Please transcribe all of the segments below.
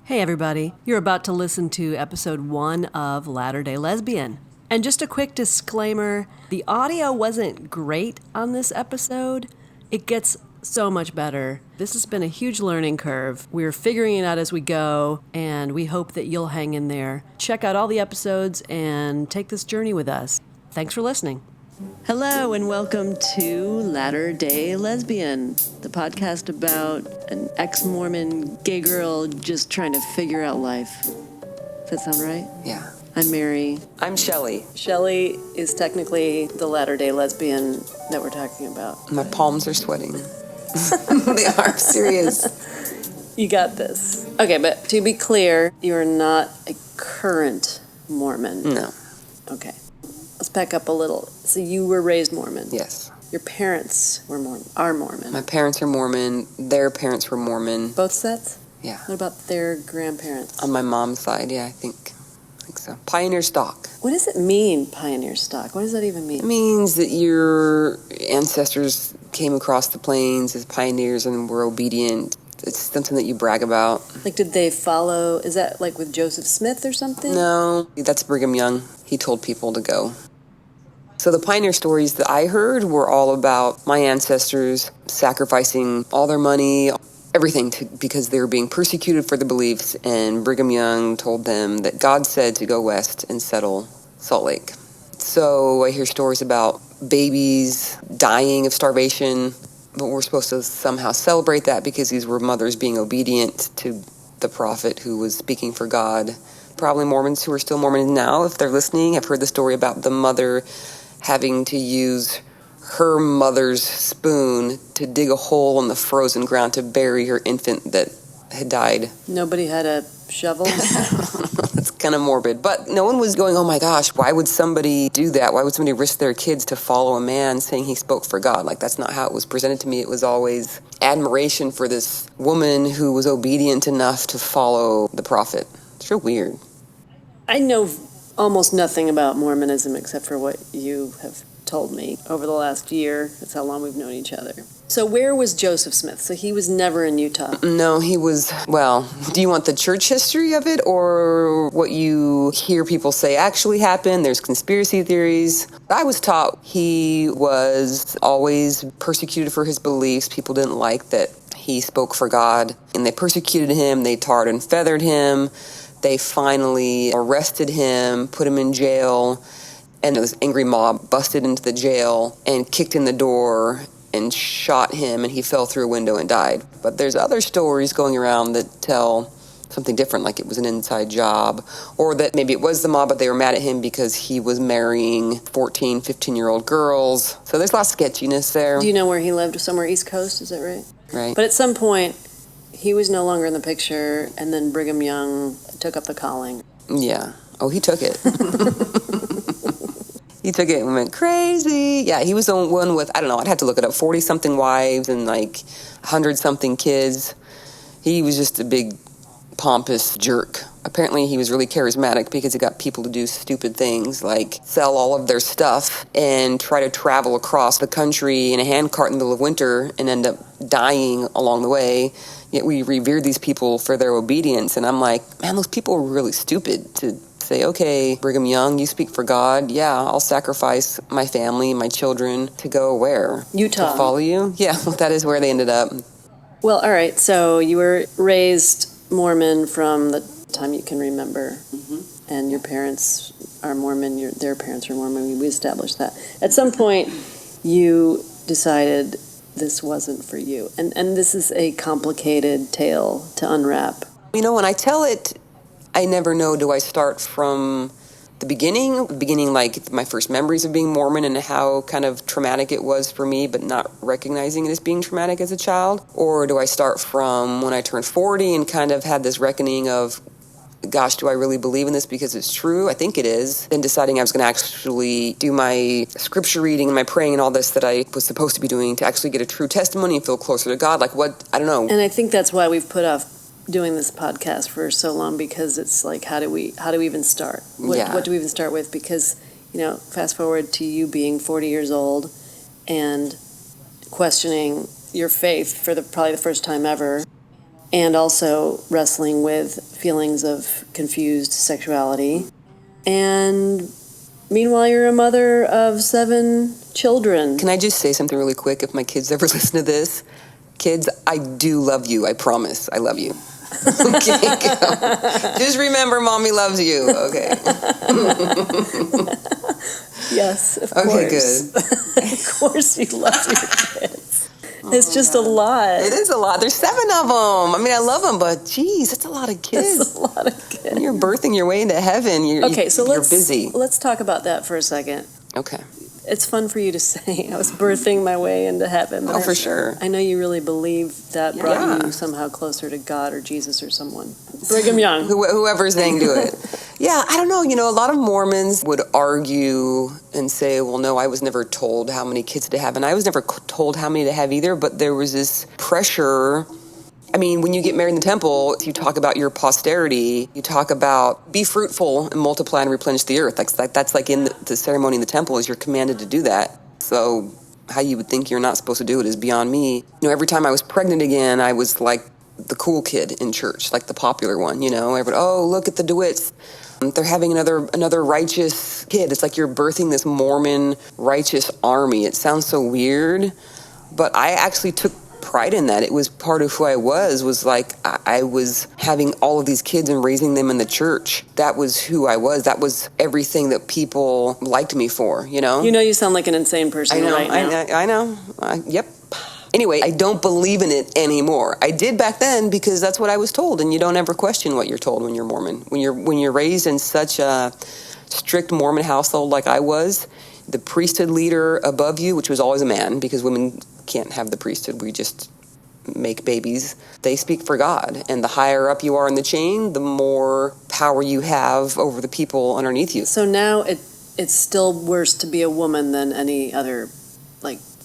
Hey everybody, you're about to listen to episode 1 of Latter-day Lesbian. And just a quick disclaimer, the audio wasn't great on this episode. It gets so much better. This has been a huge learning curve. We're figuring it out as we go, and we hope that you'll hang in there. Check out all the episodes and take this journey with us. Thanks for listening. Hello and welcome to Latter-day Lesbian, the podcast about an ex-Mormon gay girl just trying to figure out life. Does that sound right? Yeah. I'm Mary. I'm Shelley. Shelley is technically the Latter-day Lesbian that we're talking about. My palms are sweating. They are serious. You got this. Okay, but to be clear, you're not a current Mormon. No. Okay. Let's back up a little. So you were raised Mormon? Yes. Your parents are Mormon? My parents are Mormon. Their parents were Mormon. Both sets? Yeah. What about their grandparents? On my mom's side, yeah, I think so. Pioneer stock. What does it mean, pioneer stock? What does that even mean? It means that your ancestors came across the plains as pioneers and were obedient. It's something that you brag about. Like, did they follow, is that like with Joseph Smith or something? No, that's Brigham Young. He told people to go. So the pioneer stories that I heard were all about my ancestors sacrificing all their money, everything, because they were being persecuted for their beliefs, and Brigham Young told them that God said to go west and settle Salt Lake. So I hear stories about babies dying of starvation, but we're supposed to somehow celebrate that because these were mothers being obedient to the prophet who was speaking for God. Probably Mormons who are still Mormons now, if they're listening, have heard the story about the mother having to use her mother's spoon to dig a hole in the frozen ground to bury her infant that had died. Nobody had a shovel? That's kind of morbid. But no one was going, oh my gosh, why would somebody do that? Why would somebody risk their kids to follow a man saying he spoke for God? Like, that's not how it was presented to me. It was always admiration for this woman who was obedient enough to follow the prophet. It's real weird. I know almost nothing about Mormonism except for what you have told me over the last year. That's how long we've known each other. So where was Joseph Smith? So he was never in Utah. No, he was, well, do you want the church history of it or what you hear people say actually happened? There's conspiracy theories. I was taught he was always persecuted for his beliefs. People didn't like that he spoke for God, and they persecuted him. They tarred and feathered him. They finally arrested him, put him in jail, and this angry mob busted into the jail and kicked in the door and shot him, and he fell through a window and died. But there's other stories going around that tell something different, like it was an inside job, or that maybe it was the mob, but they were mad at him because he was marrying 14, 15-year-old girls. So there's lots of sketchiness there. Do you know where he lived? Somewhere East Coast, is that right? Right. But at some point, he was no longer in the picture, and then Brigham Young took up the calling. Yeah. Oh, he took it. He took it and went crazy. Yeah, he was the one with, I don't know, I'd have to look it up, 40-something wives and like 100-something kids. He was just a big, pompous jerk. Apparently he was really charismatic because he got people to do stupid things like sell all of their stuff and try to travel across the country in a handcart in the middle of winter and end up dying along the way. Yet we revere these people for their obedience. And I'm like, man, those people were really stupid to say, okay, Brigham Young, you speak for God. Yeah, I'll sacrifice my family, my children to go where? Utah. To follow you? Yeah, that is where they ended up. Well, all right. So you were raised Mormon from the time you can remember. Mm-hmm. And your parents are Mormon. Their parents are Mormon. We established that. At some point, you decided this wasn't for you. And this is a complicated tale to unwrap. You know, when I tell it, I never know, do I start from the beginning like my first memories of being Mormon and how kind of traumatic it was for me, but not recognizing it as being traumatic as a child? Or do I start from when I turned 40 and kind of had this reckoning of, gosh, do I really believe in this because it's true? I think it is. Then deciding I was going to actually do my scripture reading and my praying and all this that I was supposed to be doing to actually get a true testimony and feel closer to God. Like what? I don't know. And I think that's why we've put off doing this podcast for so long, because it's like, how do we even start? What do we even start with? Because, you know, fast forward to you being 40 years old and questioning your faith for probably the first time ever. and also wrestling with feelings of confused sexuality. And meanwhile, you're a mother of 7 children. Can I just say something really quick? If my kids ever listen to this, kids, I do love you. I promise. I love you. Okay, just remember, Mommy loves you. Okay. Yes, of course. Okay, good. Of course you love your kids. It's just a lot. It is a lot. There's 7 of them. I mean, I love them, but geez, that's a lot of kids. It's a lot of kids. When you're birthing your way into heaven. You're busy. Let's talk about that for a second. Okay. It's fun for you to say, I was birthing my way into heaven. But for sure. I know you really believe that brought you somehow closer to God or Jesus or someone. Brigham Young. Whoever's saying do it. Yeah, I don't know. A lot of Mormons would argue and say, well, no, I was never told how many kids to have. And I was never told how many to have either, but there was this pressure. I mean, when you get married in the temple, you talk about your posterity. You talk about be fruitful and multiply and replenish the earth. That's like in the ceremony in the temple is you're commanded to do that. So how you would think you're not supposed to do it is beyond me. Every time I was pregnant again, I was like the cool kid in church, like the popular one. Everybody, oh, look at the DeWitts. They're having another righteous kid. It's like you're birthing this Mormon righteous army. It sounds so weird, but I actually took pride in that. It was part of who I was like I was having all of these kids and raising them in the church. That was who I was. That was everything that people liked me for, You sound like an insane person right now. I know. Yep. Anyway, I don't believe in it anymore. I did back then because that's what I was told, and you don't ever question what you're told when you're Mormon. When you're raised in such a strict Mormon household like I was, the priesthood leader above you, which was always a man because women can't have the priesthood, we just make babies. They speak for God, and the higher up you are in the chain, the more power you have over the people underneath you. So now it's still worse to be a woman than any other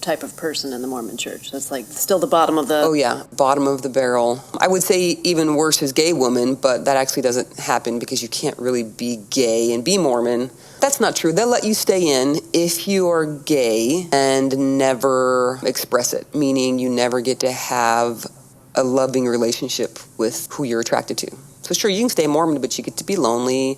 type of person in the Mormon church. That's still the bottom of the... Oh yeah, bottom of the barrel. I would say even worse is gay woman, but that actually doesn't happen because you can't really be gay and be Mormon. That's not true. They'll let you stay in if you are gay and never express it, meaning you never get to have a loving relationship with who you're attracted to. So sure, you can stay Mormon, but you get to be lonely.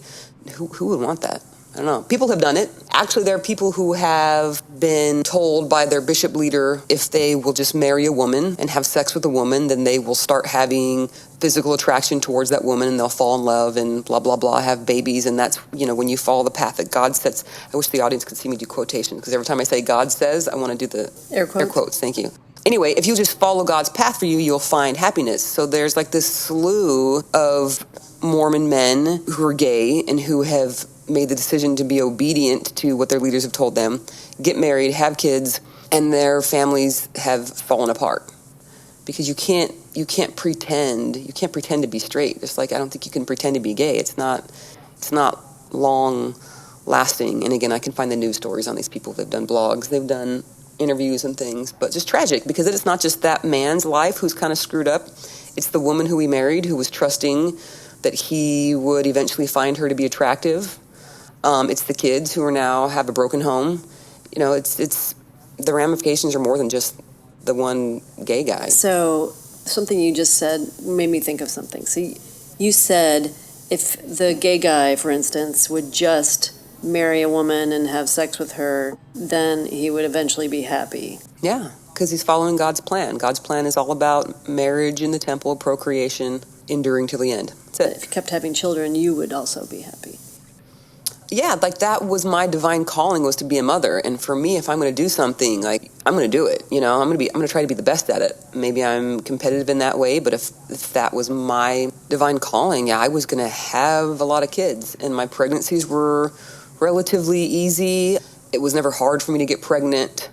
Who would want that? I don't know. People have done it. Actually, there are people who have been told by their bishop leader if they will just marry a woman and have sex with a woman, then they will start having physical attraction towards that woman and they'll fall in love and blah, blah, blah, have babies. And that's, when you follow the path that God sets. I wish the audience could see me do quotations because every time I say God says, I want to do the air quotes. Thank you. Anyway, if you just follow God's path for you, you'll find happiness. So there's this slew of Mormon men who are gay and who have made the decision to be obedient to what their leaders have told them, get married, have kids, and their families have fallen apart. Because you can't pretend to be straight. Just like I don't think you can pretend to be gay. It's not long lasting. And again, I can find the news stories on these people. They've done blogs, they've done interviews and things, but just tragic because it's not just that man's life who's kind of screwed up. It's the woman who he married who was trusting that he would eventually find her to be attractive. It's the kids who are now have a broken home. It's the ramifications are more than just the one gay guy. So something you just said made me think of something. So you said if the gay guy, for instance, would just marry a woman and have sex with her, then he would eventually be happy. Yeah, because he's following God's plan. God's plan is all about marriage in the temple, procreation, enduring till the end. That's it. If you kept having children, you would also be happy. Yeah, that was my divine calling, was to be a mother. And for me, if I'm going to do something, I'm going to do it. I'm going to try to be the best at it. Maybe I'm competitive in that way, but if that was my divine calling, I was going to have a lot of kids. And my pregnancies were relatively easy. It was never hard for me to get pregnant.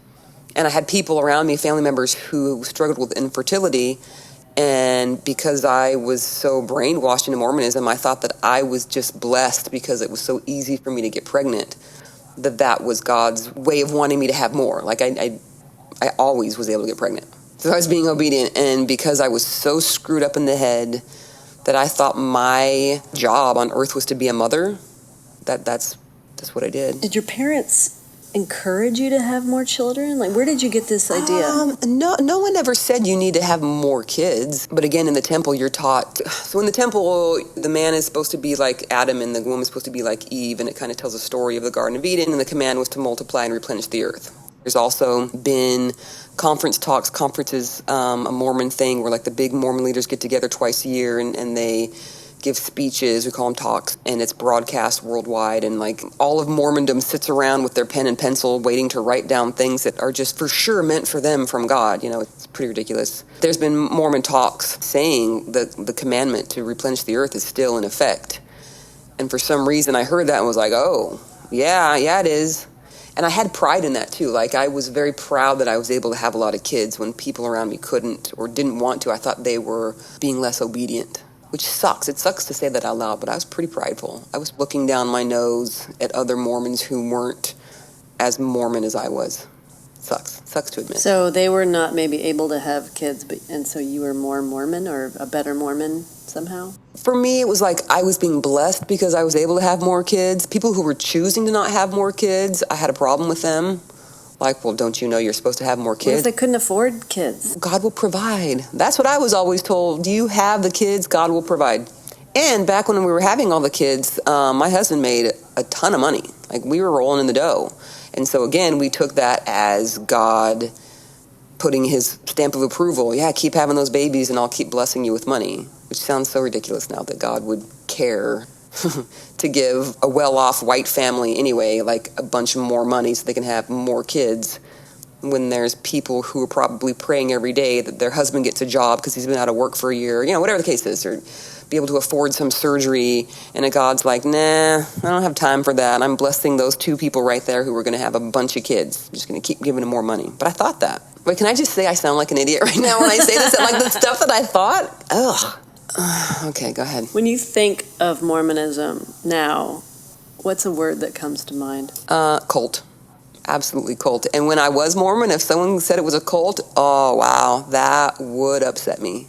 And I had people around me, family members, who struggled with infertility. And because I was so brainwashed into Mormonism, I thought that I was just blessed because it was so easy for me to get pregnant, that was God's way of wanting me to have more. I always was able to get pregnant. So I was being obedient, and because I was so screwed up in the head that I thought my job on earth was to be a mother, that's what I did. Did your parents encourage you to have more children? Like, where did you get this idea? No one ever said you need to have more kids. But again, in the temple, you're taught. So in the temple, the man is supposed to be like Adam and the woman is supposed to be like Eve. And it kind of tells a story of the Garden of Eden. And the command was to multiply and replenish the earth. There's also been conferences, a Mormon thing where like the big Mormon leaders get together twice a year and they give speeches, we call them talks, and it's broadcast worldwide, and like all of Mormondom sits around with their pen and pencil waiting to write down things that are just for sure meant for them from God. It's pretty ridiculous. There's been Mormon talks saying that the commandment to replenish the earth is still in effect. And for some reason I heard that and was like, oh, yeah, it is. And I had pride in that too. Like I was very proud that I was able to have a lot of kids when people around me couldn't or didn't want to. I thought they were being less obedient. Which sucks. It sucks to say that out loud, but I was pretty prideful. I was looking down my nose at other Mormons who weren't as Mormon as I was. Sucks to admit. So they were not maybe able to have kids, and so you were more Mormon or a better Mormon somehow? For me, it was like I was being blessed because I was able to have more kids. People who were choosing to not have more kids, I had a problem with them. Like, well, don't you know you're supposed to have more kids? What if they couldn't afford kids? God will provide. That's what I was always told. Do you have the kids? God will provide. And back when we were having all the kids, my husband made a ton of money. Like, we were rolling in the dough. And so, again, we took that as God putting his stamp of approval. Yeah, keep having those babies and I'll keep blessing you with money. Which sounds so ridiculous now that God would care to give a well-off white family anyway, like a bunch more money so they can have more kids when there's people who are probably praying every day that their husband gets a job because he's been out of work for a year, whatever the case is, or be able to afford some surgery, and a God's like, nah, I don't have time for that. I'm blessing those two people right there who are going to have a bunch of kids. I'm just going to keep giving them more money. But I thought that. But can I just say I sound like an idiot right now when I say this? Like the stuff that I thought? Ugh. Okay, go ahead. When you think of Mormonism now, what's a word that comes to mind? Cult. Absolutely cult. And when I was Mormon, if someone said it was a cult, oh, wow, that would upset me.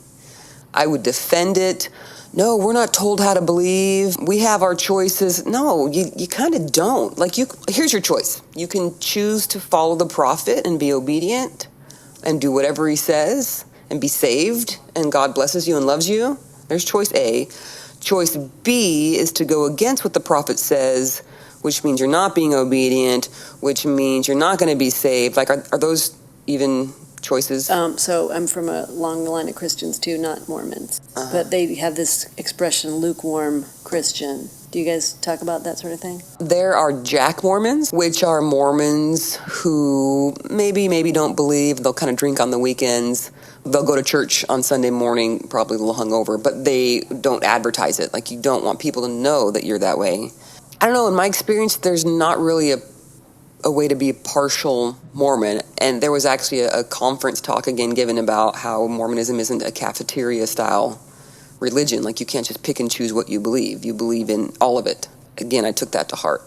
I would defend it. No, we're not told how to believe. We have our choices. No, you kind of don't. Like, here's your choice. You can choose to follow the prophet and be obedient and do whatever he says and be saved, and God blesses you and loves you. There's choice A. Choice B is to go against what the prophet says, which means you're not being obedient, which means you're not going to be saved. Like, are those even choices? So I'm from a long line of Christians too, not Mormons. But they have this expression, lukewarm Christian. Do you guys talk about that sort of thing? There are Jack Mormons, which are Mormons who maybe don't believe. They'll kind of drink on the weekends. They'll go to church on Sunday morning, probably a little hungover, but they don't advertise it. Like, you don't want people to know that you're that way. I don't know, in my experience, there's not really a way to be a partial Mormon. And there was actually a conference talk again given about how Mormonism isn't a cafeteria-style religion. Like, you can't just pick and choose what you believe. You believe in all of it. Again, I took that to heart.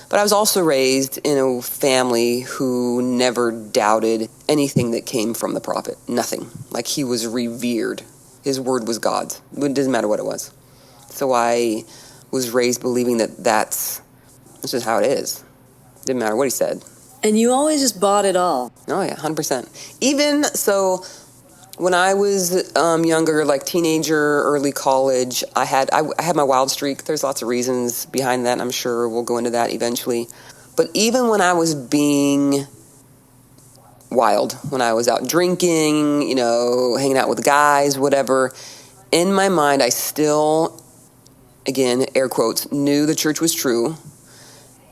But I was also raised in a family who never doubted anything that came from the prophet. Nothing. Like, he was revered. His word was God's. It didn't matter what it was. So I was raised believing that that's just how it is. Didn't matter what he said. And you always just bought it all. Oh, yeah, 100%. Even so, when I was younger, like teenager, early college, I had my wild streak. There's lots of reasons behind that. I'm sure we'll go into that eventually. But even when I was being wild, when I was out drinking, hanging out with guys, whatever, in my mind, I still, again, air quotes, knew the church was true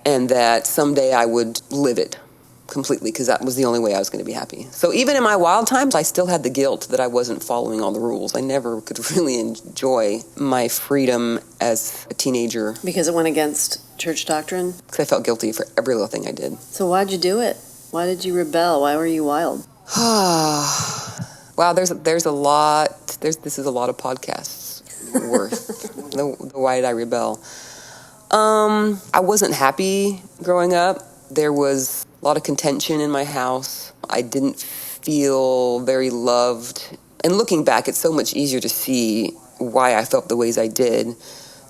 and that someday I would live it completely because that was the only way I was going to be happy. So even in my wild times, I still had the guilt that I wasn't following all the rules. I never could really enjoy my freedom as a teenager. Because it went against church doctrine? Because I felt guilty for every little thing I did. So why'd you do it? Why did you rebel? Why were you wild? Wow, there's a lot. This is a lot of podcasts worth. the why did I rebel? I wasn't happy growing up. There was a lot of contention in my house. I didn't feel very loved. And looking back, it's so much easier to see why I felt the ways I did.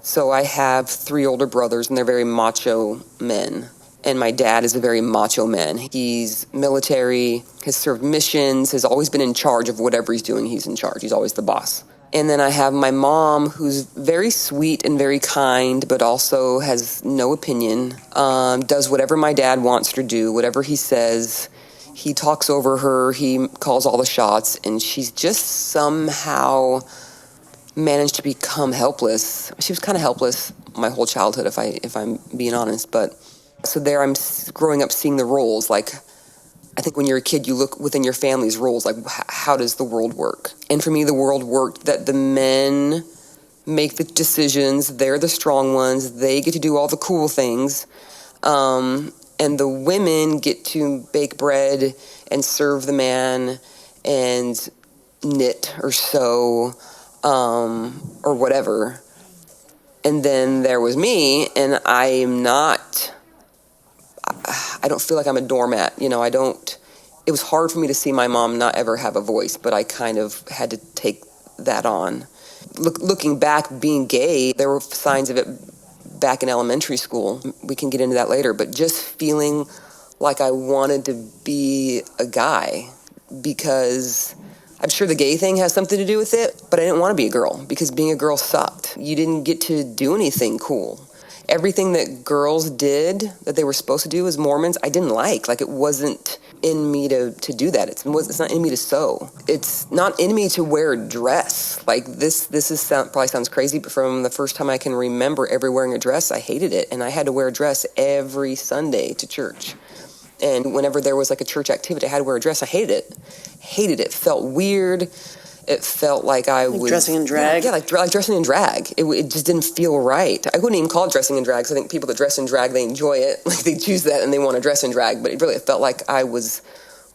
So I have 3 older brothers, and they're very macho men. And my dad is a very macho man. He's military, has served missions, has always been in charge of whatever he's doing. He's in charge. He's always the boss. And then I have my mom, who's very sweet and very kind, but also has no opinion, does whatever my dad wants her to do, whatever he says. He talks over her, he calls all the shots, and she's just somehow managed to become helpless. She was kind of helpless my whole childhood, if I'm being honest. But so there I'm growing up seeing the roles. Like, I think when you're a kid, you look within your family's roles, like, how does the world work? And for me, the world worked that the men make the decisions, they're the strong ones, they get to do all the cool things, and the women get to bake bread and serve the man and knit or sew or whatever. And then there was me, and I don't feel like I'm a doormat. You know, it was hard for me to see my mom not ever have a voice, but I kind of had to take that on. Looking back, being gay, there were signs of it back in elementary school. We can get into that later, but just feeling like I wanted to be a guy, because I'm sure the gay thing has something to do with it, but I didn't want to be a girl because being a girl sucked. You didn't get to do anything cool. Everything that girls did that they were supposed to do as Mormons, I didn't like. Like, it wasn't in me to do that. It's not in me to sew. It's not in me to wear a dress. Like, this probably sounds crazy, but from the first time I can remember ever wearing a dress, I hated it. And I had to wear a dress every Sunday to church. And whenever there was like a church activity, I had to wear a dress. I hated it. Hated it. Felt weird. It felt like I was... dressing in drag? Yeah, like dressing in drag. It just didn't feel right. I wouldn't even call it dressing in drag, because I think people that dress in drag, they enjoy it. Like, they choose that and they want to dress in drag. But it felt like I was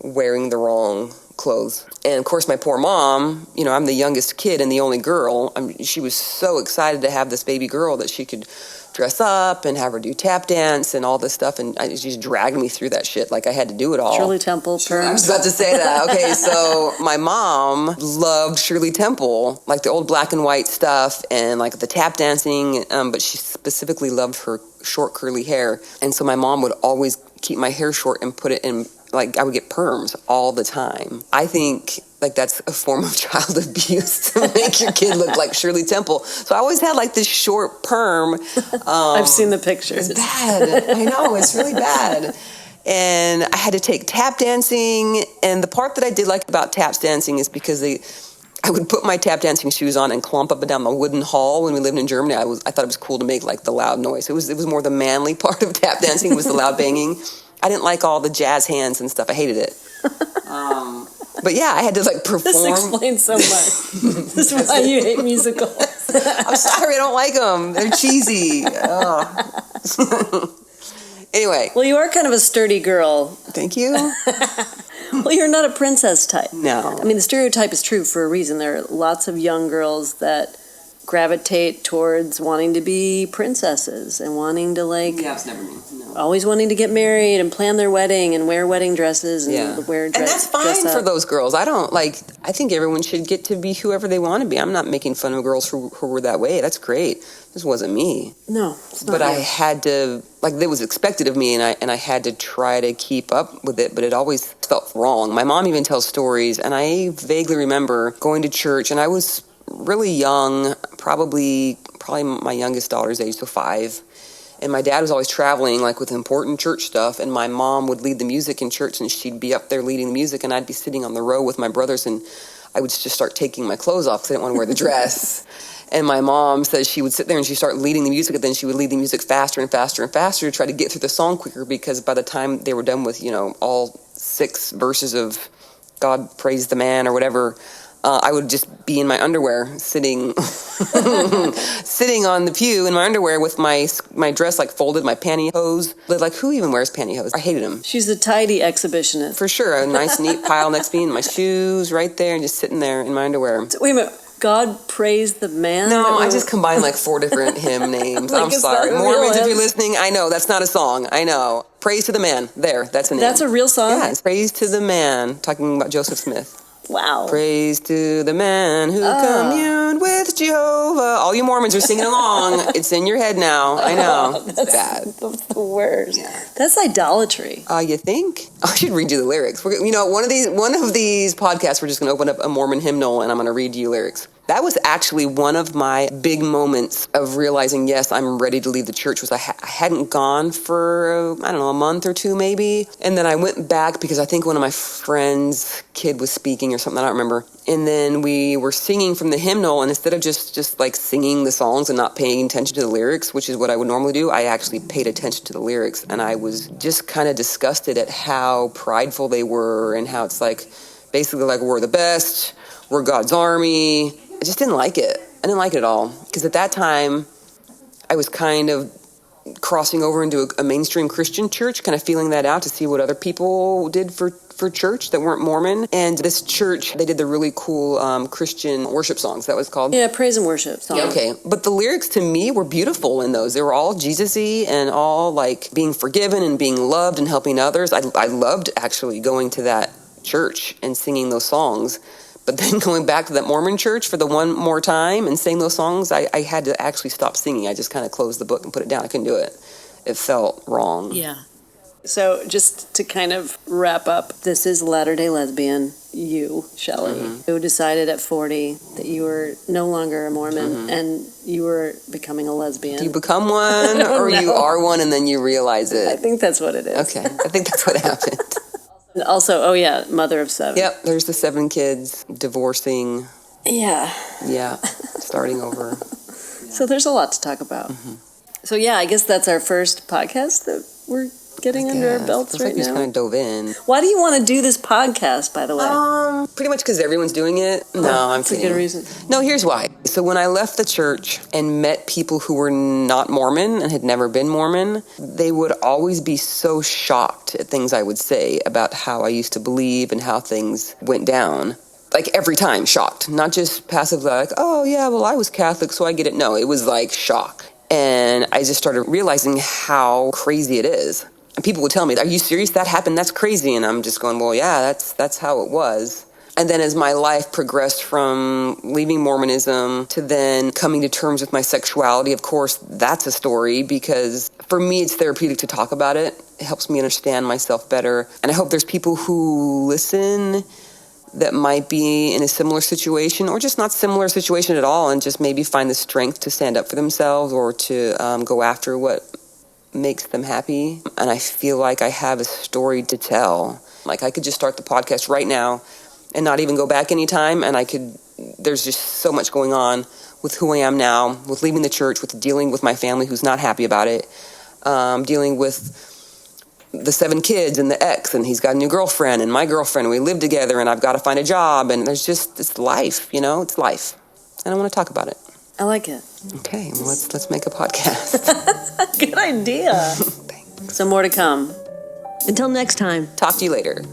wearing the wrong clothes. And, of course, my poor mom, you know, I'm the youngest kid and the only girl. She was so excited to have this baby girl that she could dress up and have her do tap dance and all this stuff, and she just dragged me through that shit. Like, I had to do it all. Shirley Temple, I was about to say that. Okay, so my mom loved Shirley Temple, like the old black and white stuff and like the tap dancing, but she specifically loved her short curly hair. And so my mom would always keep my hair short and put it in, like, I would get perms all the time. I think like that's a form of child abuse to make your kid look like Shirley Temple. So I always had like this short perm. I've seen the pictures. It's bad. I know, it's really bad. And I had to take tap dancing. And the part that I did like about tap dancing is because I would put my tap dancing shoes on and clomp up and down the wooden hall when we lived in Germany. I thought it was cool to make like the loud noise. It was more the manly part of tap dancing was the loud banging. I didn't like all the jazz hands and stuff. I hated it. But yeah, I had to like perform. This explains so much. This is why you hate musicals. I'm sorry, I don't like them. They're cheesy. Anyway. Well, you are kind of a sturdy girl. Thank you. Well, you're not a princess type. No. I mean, the stereotype is true for a reason. There are lots of young girls that gravitate towards wanting to be princesses and wanting to like... Yeah, it's never me. No. Always wanting to get married and plan their wedding and wear wedding dresses and wear dress. And that's fine for those girls. I think everyone should get to be whoever they want to be. I'm not making fun of girls who were that way. That's great. This wasn't me. No, it's not. But I had to, like, it was expected of me, and I had to try to keep up with it, but it always felt wrong. My mom even tells stories, and I vaguely remember going to church, and I was really young, probably my youngest daughter's age, so 5. And my dad was always traveling, like, with important church stuff, and my mom would lead the music in church, and she'd be up there leading the music, and I'd be sitting on the row with my brothers, and I would just start taking my clothes off because I didn't want to wear the dress. And my mom says she would sit there and she'd start leading the music, and then she would lead the music faster and faster and faster to try to get through the song quicker, because by the time they were done with, all 6 verses of God Praise the Man or whatever, I would just be in my underwear, sitting sitting on the pew in my underwear with my dress like folded, my pantyhose. Like, who even wears pantyhose? I hated them. She's a tidy exhibitionist. For sure. A nice, neat pile next to me, and my shoes right there, and just sitting there in my underwear. So, wait a minute. God Praise the Man? No, I just combined like 4 different hymn names. Like, I'm sorry. Mormons, if you're listening, I know, that's not a song. I know. Praise to the Man. There, that's a name. That's a real song? Yeah, it's Praise to the Man, talking about Joseph Smith. Wow. Praise to the man who communed with Jehovah. All you Mormons are singing along. It's in your head now. I know. It's bad. That's the worst. Yeah. That's idolatry. You think? I should read you the lyrics. One of these podcasts, we're just going to open up a Mormon hymnal, and I'm going to read you lyrics. That was actually one of my big moments of realizing, yes, I'm ready to leave the church. Was I hadn't gone for, a month or two maybe. And then I went back because I think one of my friends' kid was speaking or something, I don't remember. And then we were singing from the hymnal, and instead of just like singing the songs and not paying attention to the lyrics, which is what I would normally do, I actually paid attention to the lyrics. And I was just kind of disgusted at how prideful they were and how it's like, basically like, we're the best, we're God's army. I just didn't like it. I didn't like it at all. Because at that time, I was kind of crossing over into a mainstream Christian church, kind of feeling that out to see what other people did for church that weren't Mormon. And this church, they did the really cool Christian worship songs. That was called? Yeah, praise and worship songs. Yeah, okay. But the lyrics to me were beautiful in those. They were all Jesus-y and all like being forgiven and being loved and helping others. I loved actually going to that church and singing those songs. But then going back to that Mormon church for the one more time and saying those songs, I had to actually stop singing. I just kind of closed the book and put it down. I couldn't do it. It felt wrong. Yeah. So just to kind of wrap up, this is Latter-day Lesbian, you, Shelley, who decided at 40 that you were no longer a Mormon and you were becoming a lesbian. Do you become one or you are one and then you realize it? I think that's what it is. Okay. I think that's what happened. Also, mother of 7. Yep, there's the 7 kids, divorcing. Yeah. Yeah, starting over. So there's a lot to talk about. So I guess that's our first podcast that we're getting under our belts right now. We just kind of dove in. Why do you want to do this podcast, by the way? Pretty much because everyone's doing it. No, I'm kidding. That's a good reason. No, here's why. So when I left the church and met people who were not Mormon and had never been Mormon, they would always be so shocked at things I would say about how I used to believe and how things went down. Like every time, shocked. Not just passively like, oh yeah, well I was Catholic so I get it. No, it was like shock. And I just started realizing how crazy it is. And people would tell me, are you serious? That happened? That's crazy. And I'm just going, well, yeah, that's how it was. And then as my life progressed from leaving Mormonism to then coming to terms with my sexuality, of course, that's a story because for me, it's therapeutic to talk about it. It helps me understand myself better. And I hope there's people who listen that might be in a similar situation or just not similar situation at all and just maybe find the strength to stand up for themselves or to go after what makes them happy. And I feel like I have a story to tell. Like I could just start the podcast right now and not even go back anytime. And there's just so much going on with who I am now, with leaving the church, with dealing with my family who's not happy about it, dealing with the 7 kids and the ex, and he's got a new girlfriend and my girlfriend, and we live together and I've got to find a job. And it's life, it's life. And I want to talk about it. I like it. Okay, well, let's make a podcast. Good idea. Thanks. So more to come. Until next time. Talk to you later.